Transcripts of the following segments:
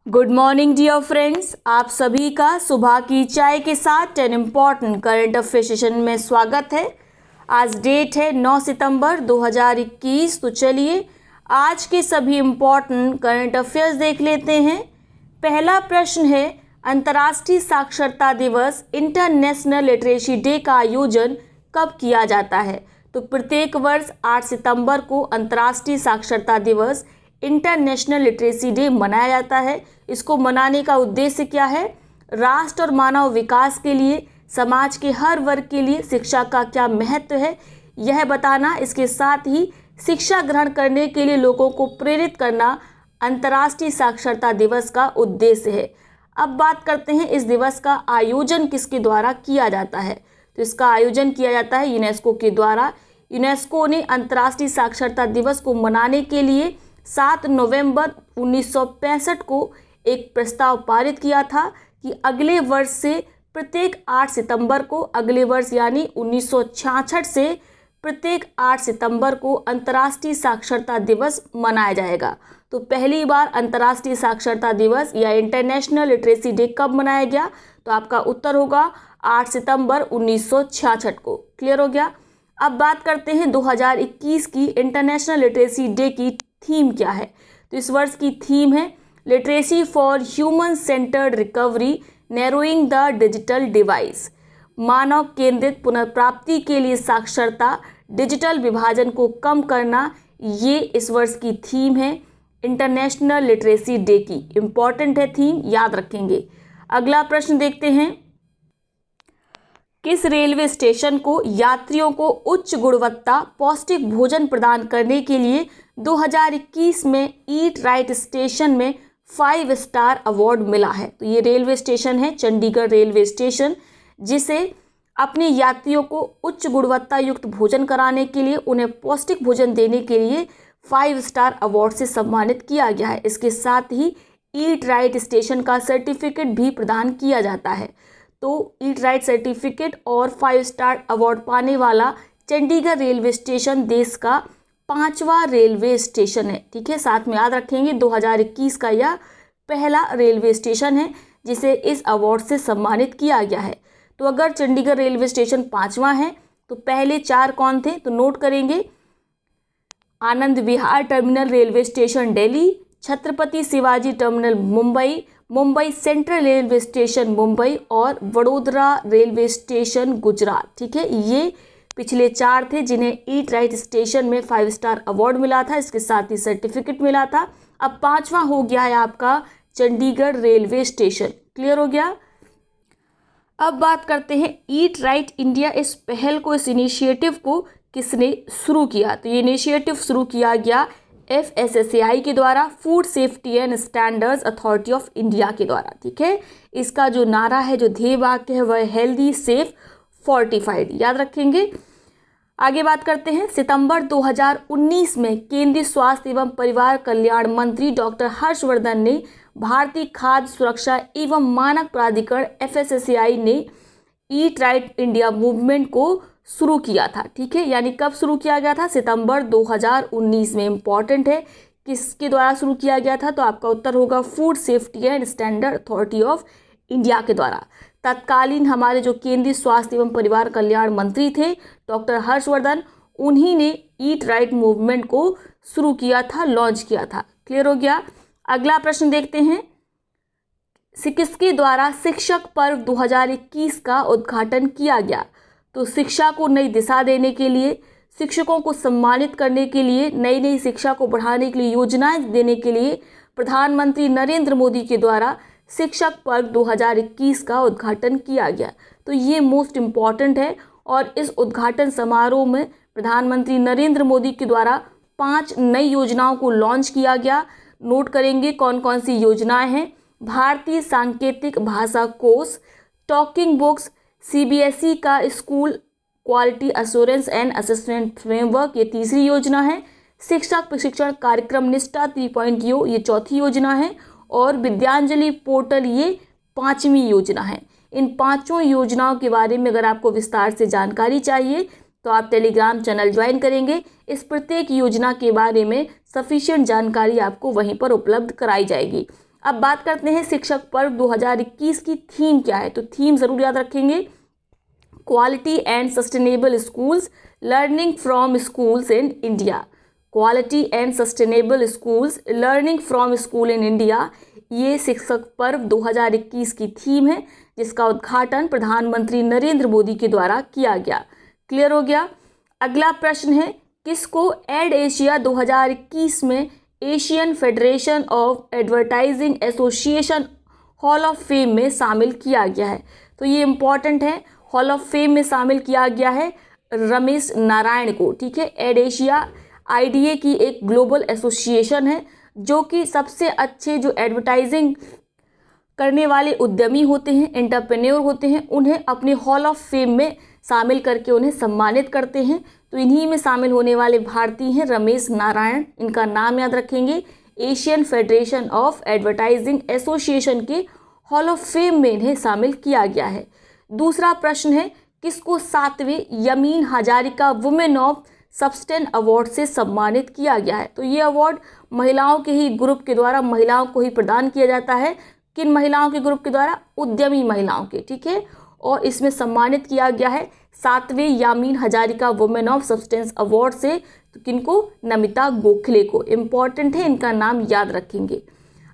Good morning dear friends, आप सभी का सुबह की चाय के साथ 10 इम्पॉर्टेंट करंट अफेयर सेशन में स्वागत है। आज डेट है 9 सितंबर 2021। तो चलिए आज के सभी इम्पॉर्टेंट करंट अफेयर्स देख लेते हैं। पहला प्रश्न है, अंतर्राष्ट्रीय साक्षरता दिवस इंटरनेशनल लिटरेसी डे का आयोजन कब किया जाता है? तो प्रत्येक वर्ष 8 सितंबर को अंतर्राष्ट्रीय साक्षरता दिवस इंटरनेशनल लिटरेसी डे मनाया जाता है। इसको मनाने का उद्देश्य क्या है? राष्ट्र और मानव विकास के लिए समाज के हर वर्ग के लिए शिक्षा का क्या महत्व है, यह बताना। इसके साथ ही शिक्षा ग्रहण करने के लिए लोगों को प्रेरित करना अंतर्राष्ट्रीय साक्षरता दिवस का उद्देश्य है। अब बात करते हैं इस दिवस का आयोजन किसके द्वारा किया जाता है। तो इसका आयोजन किया जाता है यूनेस्को के द्वारा। यूनेस्को ने अंतर्राष्ट्रीय साक्षरता दिवस को मनाने के लिए 7 नवंबर 1965 को एक प्रस्ताव पारित किया था कि अगले वर्ष से प्रत्येक 8 सितंबर को, अगले वर्ष यानी 1966 से प्रत्येक 8 सितंबर को अंतर्राष्ट्रीय साक्षरता दिवस मनाया जाएगा। तो पहली बार अंतर्राष्ट्रीय साक्षरता दिवस या इंटरनेशनल लिटरेसी डे कब मनाया गया? तो आपका उत्तर होगा 8 सितंबर 1966 को। क्लियर हो गया। अब बात करते हैं 2021 की इंटरनेशनल लिटरेसी डे की थीम क्या है। तो इस वर्ष की थीम है literacy for human centred recovery narrowing the digital device. मानव केंद्रित पुनर्प्राप्ति के लिए साक्षरता, डिजिटल विभाजन को कम करना, ये इस वर्ष की थीम है इंटरनेशनल लिटरेसी डे की। इंपॉर्टेंट है थीम, याद रखेंगे। अगला प्रश्न देखते हैं, किस रेलवे स्टेशन को यात्रियों को उच्च गुणवत्ता पौष्टिक भोजन प्रदान करने के लिए 2021 में ईट राइट स्टेशन में 5 स्टार अवार्ड मिला है? तो ये रेलवे स्टेशन है चंडीगढ़ रेलवे स्टेशन, जिसे अपने यात्रियों को उच्च गुणवत्ता युक्त भोजन कराने के लिए, उन्हें पौष्टिक भोजन देने के लिए 5 स्टार अवार्ड से सम्मानित किया गया है। इसके साथ ही ईट राइट स्टेशन का सर्टिफिकेट भी प्रदान किया जाता है। तो ईट राइट सर्टिफिकेट और 5 स्टार अवार्ड पाने वाला चंडीगढ़ रेलवे स्टेशन देश का 5वां रेलवे स्टेशन है। ठीक है, साथ में याद रखेंगे 2021 का यह पहला रेलवे स्टेशन है जिसे इस अवार्ड से सम्मानित किया गया है। तो अगर चंडीगढ़ रेलवे स्टेशन 5वां है तो पहले 4 कौन थे? तो नोट करेंगे, Anand Vihar terminal railway station Delhi, Chhatrapati Shivaji terminal Mumbai, Mumbai central railway station Mumbai और वडोदरा रेलवे स्टेशन गुजरात। ठीक है, ये पिछले 4 थे जिन्हें ईट राइट स्टेशन में 5 स्टार अवार्ड मिला था, इसके साथ ही सर्टिफिकेट मिला था। अब 5वां हो गया है आपका चंडीगढ़ रेलवे स्टेशन। क्लियर हो गया। अब बात करते हैं ईट राइट इंडिया, इस पहल को, इस इनिशिएटिव को किसने शुरू किया? तो ये इनिशिएटिव शुरू किया गया FSSAI के द्वारा, food safety and standards authority of India के द्वारा। ठीक है, इसका जो नारा है, जो ध्येय वाक्य है, वह हेल्दी सेफ फोर्टिफाइड, याद रखेंगे। आगे बात करते हैं, सितंबर 2019 में केंद्रीय स्वास्थ्य एवं परिवार कल्याण मंत्री डॉक्टर हर्षवर्धन ने भारतीय खाद्य सुरक्षा एवं मानक प्राधिकरण FSSAI ने ईट राइट इंडिया मूवमेंट को शुरू किया था। ठीक है, यानी कब शुरू किया गया था? सितंबर 2019 में। इंपॉर्टेंट है किसके द्वारा शुरू किया गया था? तो आपका उत्तर होगा food safety and standard authority of India के द्वारा। तत्कालीन हमारे जो केंद्रीय स्वास्थ्य एवं परिवार कल्याण मंत्री थे डॉक्टर हर्षवर्धन, उन्हीं ने ईट राइट मूवमेंट को शुरू किया था, लॉन्च किया था। क्लियर हो गया। अगला प्रश्न देखते हैं, किसके द्वारा शिक्षक पर्व 2021 का उद्घाटन किया गया? तो शिक्षा को नई दिशा देने के लिए, शिक्षकों को सम्मानित करने के लिए, नई नई शिक्षा को बढ़ाने के लिए योजनाएं देने के लिए प्रधानमंत्री नरेंद्र मोदी के द्वारा शिक्षक पर्व 2021 का उद्घाटन किया गया। तो ये मोस्ट इम्पॉर्टेंट है और इस उद्घाटन समारोह में प्रधानमंत्री नरेंद्र मोदी के द्वारा 5 नई योजनाओं को लॉन्च किया गया। नोट करेंगे कौन कौन सी योजनाएं हैं। भारतीय सांकेतिक भाषा कोष, टॉकिंग बुक्स, CBSE का school quality assurance and assessment framework, ये तीसरी योजना है। शिक्षक प्रशिक्षण कार्यक्रम निष्ठा 3.0, ये चौथी योजना है। और विद्यांजलि पोर्टल, ये 5वीं योजना है। इन 5 योजनाओं के बारे में अगर आपको विस्तार से जानकारी चाहिए तो आप टेलीग्राम चैनल ज्वाइन करेंगे। इस प्रत्येक योजना के बारे में सफिशिएंट जानकारी आपको वहीं पर उपलब्ध कराई जाएगी। अब बात करते हैं शिक्षक पर्व 2021 की थीम क्या है। तो थीम ज़रूर याद रखेंगे, quality and sustainable schools learning from schools in India. Quality and sustainable schools learning from school in India, ये शिक्षक पर्व 2021 की थीम है, जिसका उद्घाटन प्रधानमंत्री नरेंद्र मोदी के द्वारा किया गया। क्लियर हो गया। अगला प्रश्न है, किसको एड एशिया 2021 में Asian federation of advertising association hall of fame में शामिल किया गया है। तो ये इंपॉर्टेंट है, हॉल ऑफ फेम में शामिल किया गया है रमेश नारायण को। ठीक है, एड एशिया आईडीए की एक ग्लोबल एसोसिएशन है, जो कि सबसे अच्छे जो एडवर्टाइजिंग करने वाले उद्यमी होते हैं, एंटरप्रेन्योर होते हैं, उन्हें अपने हॉल ऑफ फेम में शामिल करके उन्हें सम्मानित करते हैं। तो इन्हीं में शामिल होने वाले भारतीय हैं रमेश नारायण। इनका नाम याद रखेंगे। Asian federation of advertising association के हॉल ऑफ फेम में इन्हें शामिल किया गया है। दूसरा प्रश्न है, किसको 7वें Yamin Hazarika women of substance award से सम्मानित किया गया है। तो ये अवार्ड महिलाओं के ही ग्रुप के द्वारा महिलाओं को ही प्रदान किया जाता है। किन महिलाओं के ग्रुप के द्वारा? उद्यमी महिलाओं के। ठीक है, और इसमें सम्मानित किया गया है 7वें Yamin Hazarika women of substance award से। तो किनको? नमिता गोखले को। इम्पॉर्टेंट है, इनका नाम याद रखेंगे।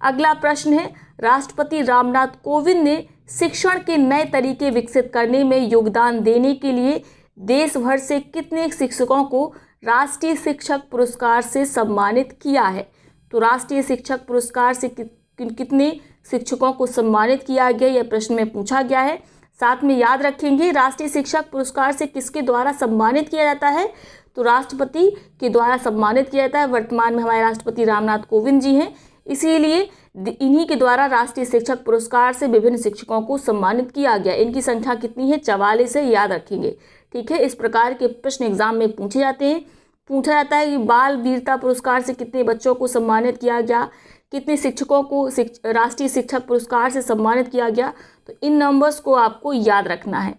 अगला प्रश्न है, राष्ट्रपति रामनाथ कोविंद ने शिक्षण के नए तरीके विकसित करने में योगदान देने के लिए देश भर से कितने शिक्षकों को राष्ट्रीय शिक्षक पुरस्कार से सम्मानित किया है। तो राष्ट्रीय शिक्षक पुरस्कार से कितने शिक्षकों को सम्मानित किया गया, यह प्रश्न में पूछा गया है। साथ में याद रखेंगे, राष्ट्रीय शिक्षक पुरस्कार से किसके द्वारा सम्मानित किया जाता है? तो राष्ट्रपति के द्वारा सम्मानित किया जाता है। वर्तमान में हमारे राष्ट्रपति रामनाथ कोविंद जी हैं, इसीलिए इन्हीं के द्वारा राष्ट्रीय शिक्षक पुरस्कार से विभिन्न शिक्षकों को सम्मानित किया गया। इनकी संख्या कितनी है? 44 है, याद रखेंगे। ठीक है, इस प्रकार के प्रश्न एग्जाम में पूछे जाते हैं। पूछा जाता है कि बाल वीरता पुरस्कार से कितने बच्चों को सम्मानित किया गया, कितने शिक्षकों को राष्ट्रीय शिक्षक पुरस्कार से सम्मानित किया गया। तो इन नंबर्स को आपको याद रखना है।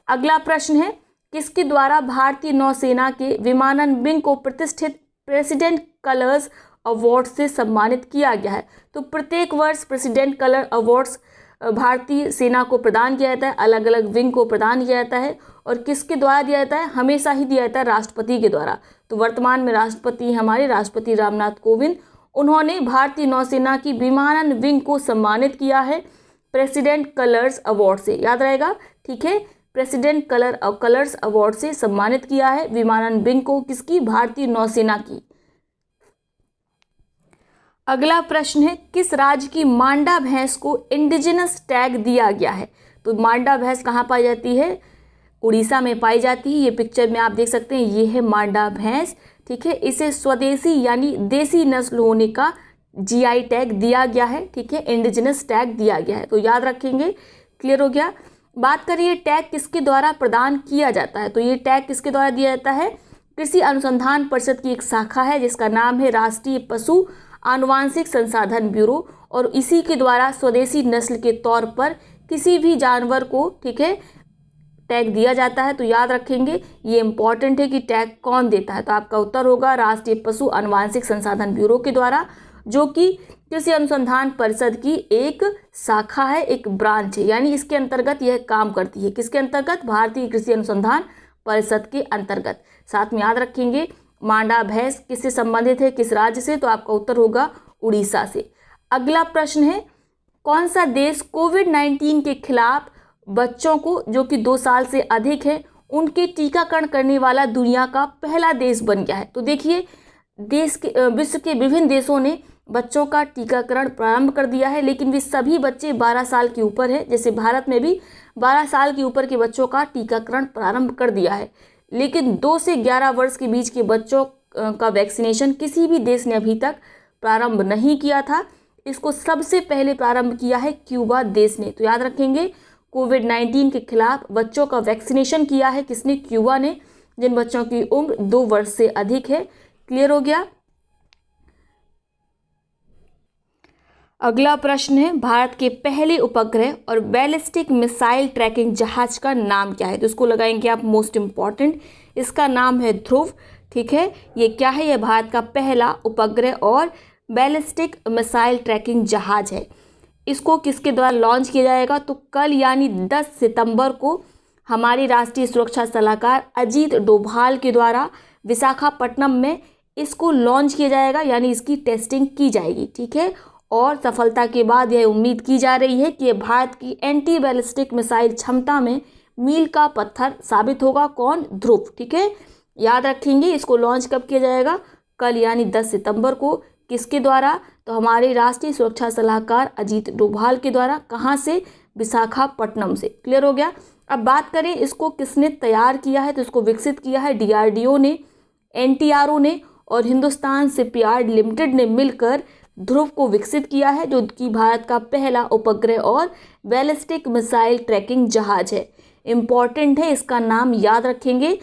अगला प्रश्न है, किसके द्वारा भारतीय नौसेना के विमानन विंग को प्रतिष्ठित प्रेसिडेंट कलर्स अवार्ड से सम्मानित किया गया है। तो प्रत्येक वर्ष प्रेसिडेंट कलर अवार्ड्स भारतीय सेना को प्रदान किया जाता है, अलग अलग विंग को प्रदान किया जाता है। और किसके द्वारा दिया जाता है? हमेशा ही दिया जाता है राष्ट्रपति के द्वारा। तो वर्तमान में राष्ट्रपति हमारे राष्ट्रपति रामनाथ कोविंद, उन्होंने भारतीय नौसेना की विमानन विंग को सम्मानित किया है प्रेसिडेंट कलर्स अवार्ड से। याद रहेगा, ठीक है, प्रेसिडेंट कलर्स अवार्ड से सम्मानित किया है विमानन विंग को। किसकी? भारतीय नौसेना की। अगला प्रश्न है, किस राज्य की मांडा भैंस को इंडिजिनस टैग दिया गया है। तो मांडा भैंस कहाँ पाई जाती है? उड़ीसा में पाई जाती है। ये पिक्चर में आप देख सकते हैं, ये है मांडा भैंस। ठीक है, इसे स्वदेशी यानी देसी नस्ल होने का जीआई टैग दिया गया है। ठीक है, इंडिजिनस टैग दिया गया है, तो याद रखेंगे। क्लियर हो गया। बात करिए टैग किसके द्वारा प्रदान किया जाता है। तो ये टैग किसके द्वारा दिया जाता है? कृषि अनुसंधान परिषद की एक शाखा है, जिसका नाम है राष्ट्रीय पशु आनुवांशिक संसाधन ब्यूरो, और इसी के द्वारा स्वदेशी नस्ल के तौर पर किसी भी जानवर को, ठीक है, टैग दिया जाता है। तो याद रखेंगे, ये इंपॉर्टेंट है कि टैग कौन देता है। तो आपका उत्तर होगा राष्ट्रीय पशु आनुवांशिक संसाधन ब्यूरो के द्वारा, जो कि कृषि अनुसंधान परिषद की एक शाखा है, एक ब्रांच है, यानी इसके अंतर्गत यह काम करती है। किसके अंतर्गत? भारतीय कृषि अनुसंधान परिषद के अंतर्गत। साथ में याद रखेंगे, मांडा भैंस किससे संबंधित है, किस राज्य से? तो आपका उत्तर होगा उड़ीसा से। अगला प्रश्न है, कौन सा देश कोविड-19 के खिलाफ बच्चों को जो कि 2 साल से अधिक है उनके टीकाकरण करने वाला दुनिया का पहला देश बन गया है। तो देखिए, विश्व के विभिन्न देशों ने बच्चों का टीकाकरण प्रारंभ कर दिया है, लेकिन वे सभी बच्चे 12 साल के ऊपर है। जैसे भारत में भी 12 साल के ऊपर के बच्चों का टीकाकरण प्रारंभ कर दिया है, लेकिन 2 से 11 वर्ष के बीच के बच्चों का वैक्सीनेशन किसी भी देश ने अभी तक प्रारंभ नहीं किया था। इसको सबसे पहले प्रारंभ किया है क्यूबा देश ने। तो याद रखेंगे, कोविड-19 के खिलाफ बच्चों का वैक्सीनेशन किया है किसने? क्यूबा ने, जिन बच्चों की उम्र 2 वर्ष से अधिक है। क्लियर हो गया। अगला प्रश्न है, भारत के पहले उपग्रह और बैलिस्टिक मिसाइल ट्रैकिंग जहाज का नाम क्या है। तो इसको लगाएंगे आप मोस्ट इम्पॉर्टेंट, इसका नाम है ध्रुव। ठीक है, ये क्या है? यह भारत का पहला उपग्रह और बैलिस्टिक मिसाइल ट्रैकिंग जहाज है। इसको किसके द्वारा लॉन्च किया जाएगा? तो कल यानी 10 सितंबर को हमारे राष्ट्रीय सुरक्षा सलाहकार अजीत डोभाल के द्वारा विशाखापट्टनम में इसको लॉन्च किया जाएगा, यानी इसकी टेस्टिंग की जाएगी। ठीक है, और सफलता के बाद यह उम्मीद की जा रही है कि भारत की एंटी बैलिस्टिक मिसाइल क्षमता में मील का पत्थर साबित होगा। कौन? ध्रुव। ठीक है, याद रखेंगे। इसको लॉन्च कब किया जाएगा? कल यानी 10 सितंबर को। किसके द्वारा? तो हमारे राष्ट्रीय सुरक्षा सलाहकार अजीत डोभाल के द्वारा। कहाँ से? विशाखापट्टनम से। क्लियर हो गया। अब बात करें इसको किसने तैयार किया है, तो इसको विकसित किया है DRDO ने, NTRO ने और हिंदुस्तान शिपयार्ड लिमिटेड ने मिलकर ध्रुव को विकसित किया है, जो कि भारत का पहला उपग्रह और बैलिस्टिक मिसाइल ट्रैकिंग जहाज है। इंपॉर्टेंट है, इसका नाम याद रखेंगे।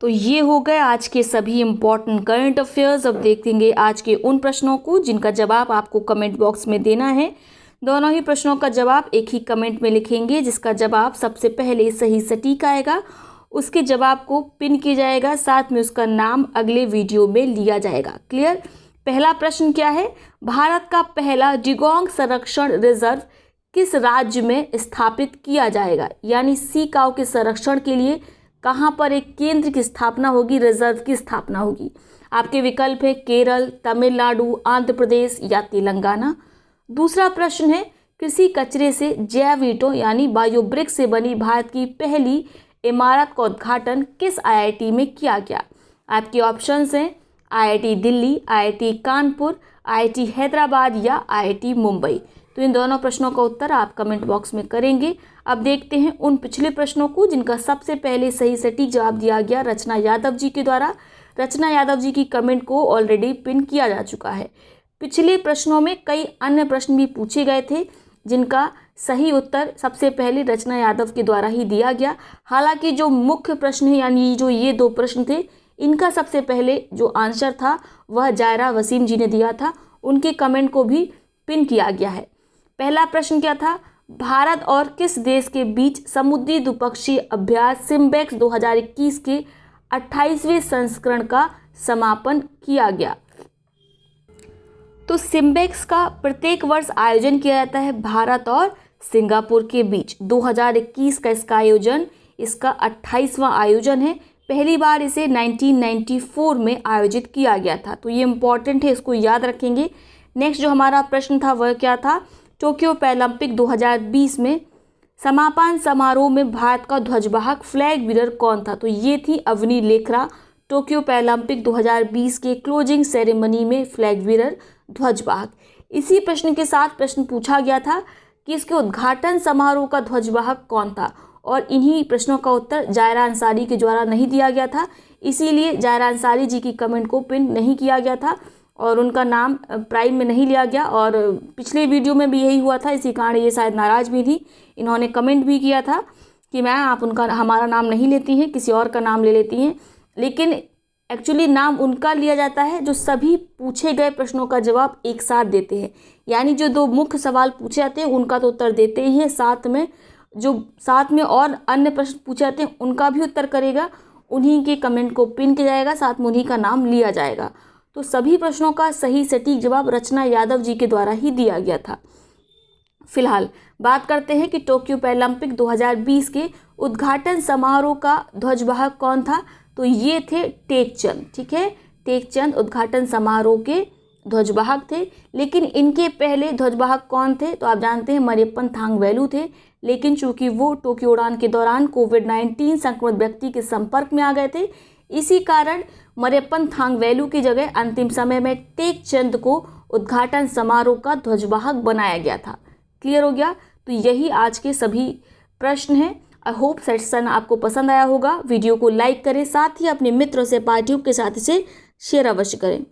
तो ये हो गए आज के सभी इंपॉर्टेंट करंट अफेयर्स। अब देखेंगे आज के उन प्रश्नों को जिनका जवाब आपको कमेंट बॉक्स में देना है। दोनों ही प्रश्नों का जवाब एक ही कमेंट में लिखेंगे। जिसका जवाब सबसे पहले सही सटीक आएगा उसके जवाब को पिन किया जाएगा, साथ में उसका नाम अगले वीडियो में लिया जाएगा। क्लियर। पहला प्रश्न क्या है? भारत का पहला डिगोंग संरक्षण रिजर्व किस राज्य में स्थापित किया जाएगा? यानी सी काऊ के संरक्षण के लिए कहाँ पर एक केंद्र की स्थापना होगी, रिजर्व की स्थापना होगी? आपके विकल्प है केरल, तमिलनाडु, आंध्र प्रदेश या तेलंगाना। दूसरा प्रश्न है कृषि कचरे से जैव ईंटों यानी बायोब्रिक से बनी भारत की पहली इमारत का उद्घाटन किस IIT में किया गया? आपके ऑप्शंस हैं IIT Delhi, IIT Kanpur, IIT Hyderabad या IIT मुंबई। तो इन दोनों प्रश्नों का उत्तर आप कमेंट बॉक्स में करेंगे। अब देखते हैं उन पिछले प्रश्नों को जिनका सबसे पहले सही सटीक जवाब दिया गया रचना यादव जी के द्वारा। रचना यादव जी की कमेंट को ऑलरेडी पिन किया जा चुका है। पिछले प्रश्नों में कई अन्य प्रश्न भी पूछे गए थे जिनका सही उत्तर सबसे पहले रचना यादव के द्वारा ही दिया गया। हालांकि जो मुख्य प्रश्न है यानी जो ये 2 प्रश्न थे, इनका सबसे पहले जो आंसर था वह जायरा वसीम जी ने दिया था। उनके कमेंट को भी पिन किया गया है। पहला प्रश्न क्या था? भारत और किस देश के बीच समुद्री द्विपक्षीय अभ्यास सिम्बेक्स 2021 के 28वें संस्करण का समापन किया गया? तो सिम्बेक्स का प्रत्येक वर्ष आयोजन किया जाता है भारत और सिंगापुर के बीच। 2021 का इसका आयोजन, इसका 28वां आयोजन है। पहली बार इसे 1994 में आयोजित किया गया था। तो ये इंपॉर्टेंट है, इसको याद रखेंगे। नेक्स्ट जो हमारा प्रश्न था वह क्या था? टोक्यो पैरालंपिक 2020 में समापन समारोह में भारत का ध्वजवाहक फ्लैग बीरर कौन था? तो ये थी अवनी लेखरा। टोक्यो पैरालंपिक 2020 के क्लोजिंग सेरेमनी में फ्लैग बीरर ध्वजवाहक। इसी प्रश्न के साथ प्रश्न पूछा गया था कि इसके उद्घाटन समारोह का ध्वजवाहक कौन था, और इन्हीं प्रश्नों का उत्तर जायरा अंसारी के द्वारा नहीं दिया गया था। इसीलिए जायरा अंसारी जी की कमेंट को पिन नहीं किया गया था और उनका नाम प्राइम में नहीं लिया गया। और पिछले वीडियो में भी यही हुआ था, इसी कारण ये शायद नाराज़ भी थी। इन्होंने कमेंट भी किया था कि मैम आप हमारा नाम नहीं लेती हैं, किसी और का नाम ले लेती हैं। लेकिन एक्चुअली नाम उनका लिया जाता है जो सभी पूछे गए प्रश्नों का जवाब एक साथ देते हैं। यानी जो 2 मुख्य सवाल पूछे जाते हैं उनका तो उत्तर देते ही हैं, साथ में और अन्य प्रश्न पूछे जाते हैं उनका भी उत्तर करेगा। उन्हीं के कमेंट को पिन किया जाएगा, साथ में उन्हीं का नाम लिया जाएगा। तो सभी प्रश्नों का सही सटीक जवाब रचना यादव जी के द्वारा ही दिया गया था। फिलहाल बात करते हैं कि टोक्यो पैरालंपिक 2020 के उद्घाटन समारोह का ध्वजवाहक कौन था? तो ये थे टेकचंद। ठीक है, टेकचंद उद्घाटन समारोह के ध्वजवाहक थे। लेकिन इनके पहले ध्वजवाहक कौन थे? तो आप जानते हैं मरियप्पन थांगवेलु थे। लेकिन चूंकि वो टोक्यो उड़ान के दौरान कोविड-19 संक्रमित व्यक्ति के संपर्क में आ गए थे, इसी कारण मरियप्पन थांगवेलु की जगह अंतिम समय में टेकचंद को उद्घाटन समारोह का ध्वजवाहक बनाया गया था। क्लियर हो गया? तो यही आज के सभी प्रश्न हैं। आई होप सेशन आपको पसंद आया होगा। वीडियो को लाइक करें, साथ ही अपने मित्रों से पार्टियों के साथ इसे शेयर अवश्य करें।